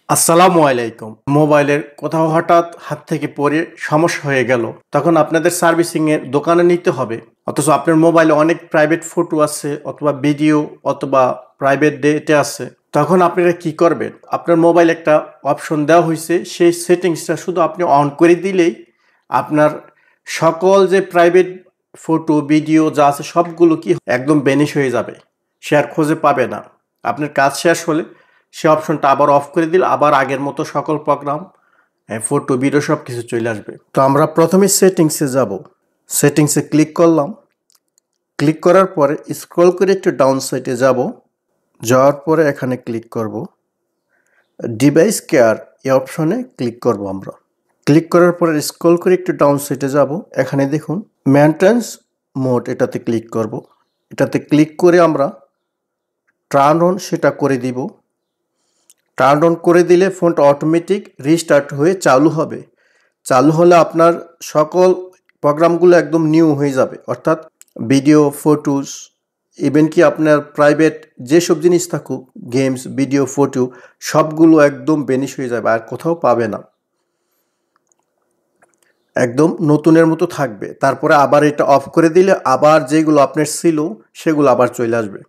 আসসালামু আলাইকুম। মোবাইলের কোথাও হঠাৎ হাত থেকে পড়ে সমস্যা হয়ে গেল। তখন আপনাদের সার্ভিসিং এর দোকানে নিতে হবে। অথচ আপনার মোবাইলে অনেক প্রাইভেট ফটো আছে অথবা ভিডিও অথবা প্রাইভেট ডেটা আছে। তখন আপনারা কি করবেন? আপনার মোবাইলে একটা অপশন দেওয়া হইছে, সেই সেটিংসটা শুধু আপনি অন করে দিলেই আপনার সকল যে প্রাইভেট ফটো, ভিডিও যা আছে সবগুলো কি একদম ভ্যানিশ হয়ে যাবে। সে আর খুঁজে পাবে না। আপনার কাজ শেষ হলে সে অপশনটা আবার অফ করে দিলে আবার আগের মতো সকল প্রোগ্রাম, ফটো, ভিডিও সব কিছু চলে আসবে। তো আমরা প্রথমে সেটিংসে যাব। সেটিংসে ক্লিক করলাম। ক্লিক করার পরে স্ক্রল করে একটু ডাউন সাইডে যাব। যাওয়ার পরে এখানে ক্লিক করব। ডিভাইস কেয়ার এই অপশনে ক্লিক করব আমরা। ক্লিক করার পরে স্ক্রল করে একটু ডাউন সাইডে যাব। এখানে দেখুন মেইনটেন্যান্স মোড, এটাতে ক্লিক করব। এটাতে ক্লিক করে আমরা টার্ন অন সেটা করে দিব। টার্ন অন করে দিলে ফোনটা অটোমেটিক রিস্টার্ট হয়ে চালু হবে। চালু হলে আপনার সকল প্রোগ্রামগুলো একদম নিউ হয়ে যাবে, অর্থাৎ ভিডিও, ফটোস, ইভেন কি আপনার প্রাইভেট যেসব জিনিস থাকুক, গেমস, ভিডিও, ফটো সবগুলো একদম ভ্যানিশ হয়ে যাবে, আর কোথাও পাবে না, একদম নতুনের মতো থাকবে। তারপরে আবার এটা অফ করে দিলে আবার যেগুলো আপনার ছিল সেগুলো আবার চলে আসবে।